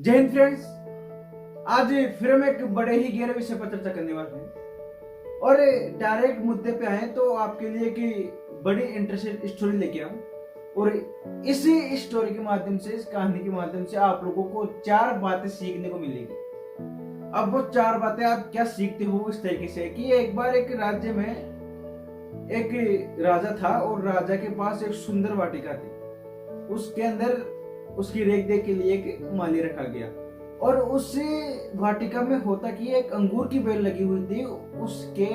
जय हिंद फ्रेंड्स। आज फिर हम एक बड़े ही गहरे विषय पर चर्चा करने वाले हैं और डायरेक्ट मुद्दे पे आए तो आपके लिए एक बड़ी इंटरेस्टिंग स्टोरी लेके आऊं और इसी स्टोरी के माध्यम से, इस कहानी के माध्यम से आप लोगों को 4 बातें सीखने को मिलेगी। अब वो 4 बातें आप क्या सीखते हो इस तरीके से कि एक बार एक राज्य में एक राजा था और राजा के पास एक सुंदर वाटिका थी। उसके अंदर उसकी रेख देख के लिए एक माली रखा गया और उस वाटिका में होता कि एक अंगूर की बेल लगी हुई थी। उसके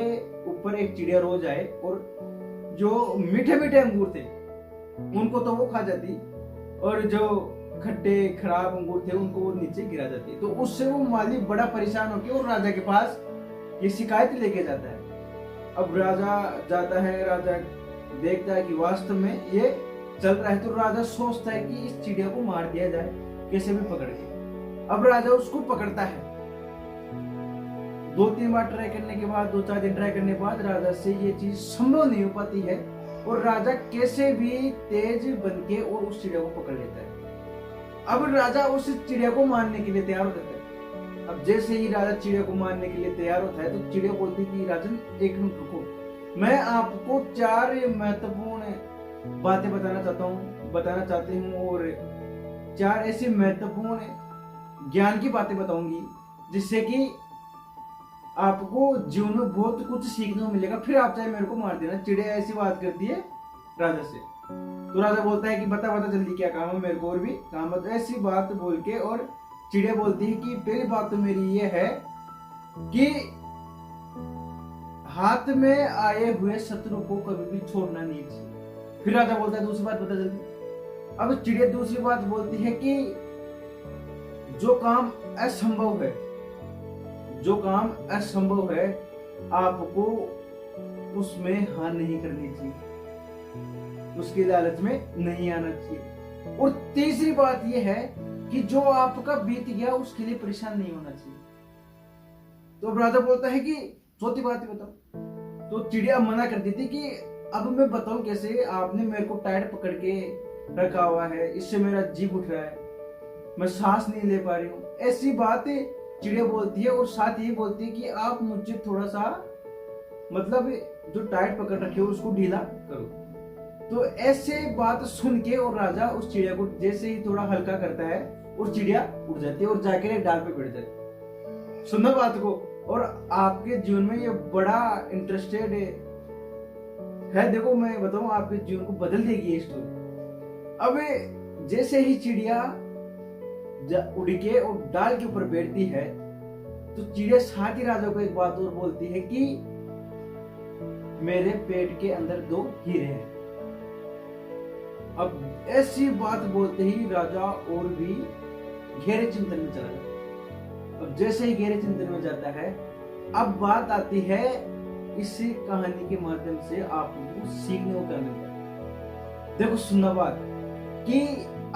ऊपर एक चिड़िया रोज आए और जो मीठे मीठे अंगूर थे उनको तो वो खा जाती और जो खट्टे खराब अंगूर थे उनको वो नीचे गिरा जाती। तो उससे वो माली बड़ा परेशान होकर और राजा के पास ये शिकायत लेके जाता है। अब राजा जाता है, राजा देखता है कि वास्तव में ये चल रहा है तो राजा सोचता है कि इस चिड़िया को मार दिया जाए कैसे भी पकड़ के। अब राजा उसको पकड़ता है। 2-3 बार ट्राई करने के बाद, 2-4 दिन ट्राई करने के बाद राजा से ये चीज संभव नहीं हो पाती है और राजा कैसे भी तेज बन के और उस चिड़िया को पकड़ लेता है। अब राजा उस चिड़िया को मारने के लिए तैयार होता है। अब जैसे ही राजा चिड़िया को मारने के लिए तैयार होता है तो चिड़िया बोलती है कि राजन एक मिनट रुको, मैं आपको 4 महत्वपूर्ण बातें बताना चाहती हूँ और 4 ऐसी महत्वपूर्ण ज्ञान की बातें बताऊंगी जिससे कि आपको जीवन में बहुत कुछ सीखने को मिलेगा, फिर आप चाहे मेरे को मार देना। चिड़िया ऐसी बात करती है राजा से। तो राजा बोलता है कि बता जल्दी क्या काम है, मेरे को और भी काम है। तो ऐसी बात बोल के और चिड़िया बोलती है कि पहली बात तो मेरी ये है कि हाथ में आए हुए शत्रु को कभी भी छोड़ना नहीं चाहिए। फिर राजा बोलता है दूसरी बात बता जल्दी। अब चिड़िया दूसरी बात बोलती है कि जो काम असंभव है आपको उसमें हार नहीं करनी चाहिए, उसके लालच में नहीं आना चाहिए। और तीसरी बात यह है कि जो आपका बीत गया उसके लिए परेशान नहीं होना चाहिए। तो अब राजा बोलता है कि चौथी बात ही बताओ। तो चिड़िया मना कर दी थी कि अब मैं बताऊं कैसे, आपने मेरे को टाइट पकड़ के रखा हुआ है, इससे मेरा जीव उठ रहा है, मैं सांस नहीं ले पा रही हूँ। ऐसी बात चिड़िया बोलती है और साथ ही बोलती है कि आप मुझे थोड़ा सा मतलब जो टाइट पकड़ रखे हो उसको ढीला करो। तो ऐसे बात सुन के और राजा उस चिड़िया को जैसे ही थोड़ा हल्का करता है और चिड़िया उड़ जाती है और जाकर एक डाल पे बैठ जाती है। सुनो बात को, और आपके जीवन में ये बड़ा इंटरेस्टेड है। देखो मैं बताऊं, आपके जीवन को बदल देगी ये स्टोरी। अब जैसे ही चिड़िया उड़ के और डाल के ऊपर बैठती है तो चिड़िया साथ ही राजा को एक बात और बोलती है कि मेरे पेट के अंदर 2 हीरे हैं। अब ऐसी बात बोलते ही राजा और भी गहरे चिंतन में चला जाता है। अब जैसे ही गहरे चिंतन में जाता है, अब बात आती है इसी कहानी के माध्यम से आपको सीखने को क्या मिलता है। देखो सुनना बात कि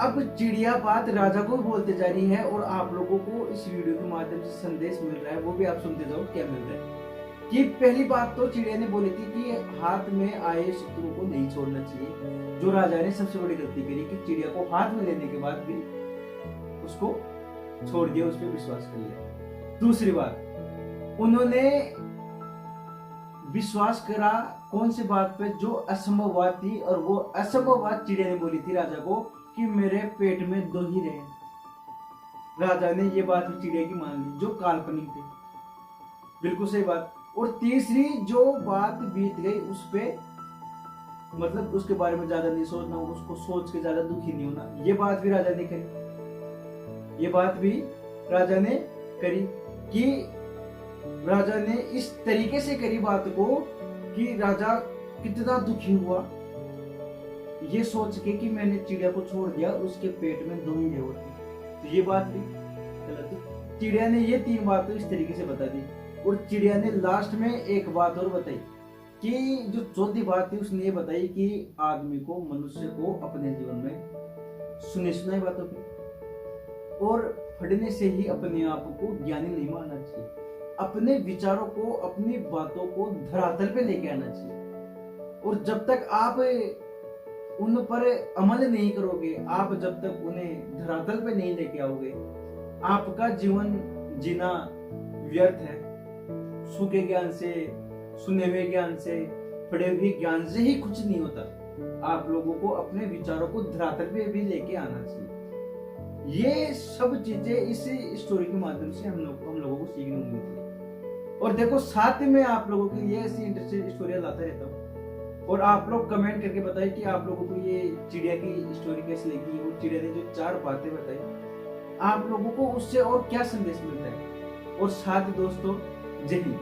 अब चिड़िया बात राजा को भी बोलते जा रही है और आप लोगों को इस वीडियो के माध्यम से संदेश मिल रहा है, वो भी आप सुनते जाओ क्या मिल रहा है। कि पहली बात तो चिड़िया ने बोली थी कि हाथ में आए शत्रु को नहीं छोड़ना चाहिए। जो राजा ने सबसे बड़ी गलती करी कि चिड़िया को हाथ में लेने के बाद भी उसको छोड़ दिया, उस पर विश्वास कर लिया। दूसरी बात, उन्होंने विश्वास करा कौन सी बात पे, जो असंभव बात थी, और वो असंभव बात चिड़िया ने बोली थी राजा को कि मेरे पेट में 2 हीरे हैं। राजा ने ये बात चिड़िया की मान ली जो काल्पनिक थी, बिल्कुल सही बात। और तीसरी जो बात बीत गई उस पे मतलब उसके बारे में ज्यादा नहीं सोचना, उसको सोच के ज्यादा दुखी नहीं होना, ये बात भी राजा ने करी। ये बात भी राजा ने करी कि राजा ने इस तरीके से करी बात को कि राजा कितना दुखी हुआ ये सोच के कि मैंने चिड़िया को छोड़ दिया, उसके पेट में 2 हीरे होते। तो ये बात भी गलत। चिड़िया ने ये 3 बातें इस तरीके से बता दी और चिड़िया ने लास्ट में एक बात और बताई कि जो चौथी बात थी उसने ये बताई कि आदमी को, मनुष्य को अपने जीवन में सुनी सुनाई बातों की और पढ़ने से ही अपने आप को ज्ञानी नहीं मानना चाहिए। अपने विचारों को, अपनी बातों को धरातल पे लेके आना चाहिए। और जब तक आप उन पर अमल नहीं करोगे, आप जब तक उन्हें धरातल पे नहीं लेके आओगे आपका जीवन जीना व्यर्थ है। सूखे ज्ञान से, सुने हुए ज्ञान से, पढ़े हुए ज्ञान से ही कुछ नहीं होता। आप लोगों को अपने विचारों को धरातल पे भी लेके आना चाहिए। ये सब चीजें इस स्टोरी के माध्यम से हम लोगों को सीखने को मिलती है। और देखो, साथ में आप लोगों के लिए ऐसी इंटरेस्टिंग स्टोरियां लाता रहता हूँ। और आप लोग कमेंट करके बताइए कि आप लोगों को ये चिड़िया की स्टोरी कैसी लगी। वो चिड़िया ने जो 4 बातें बताई, आप लोगों को उससे और क्या संदेश मिलता है। और साथ दोस्तों, जय हिंद।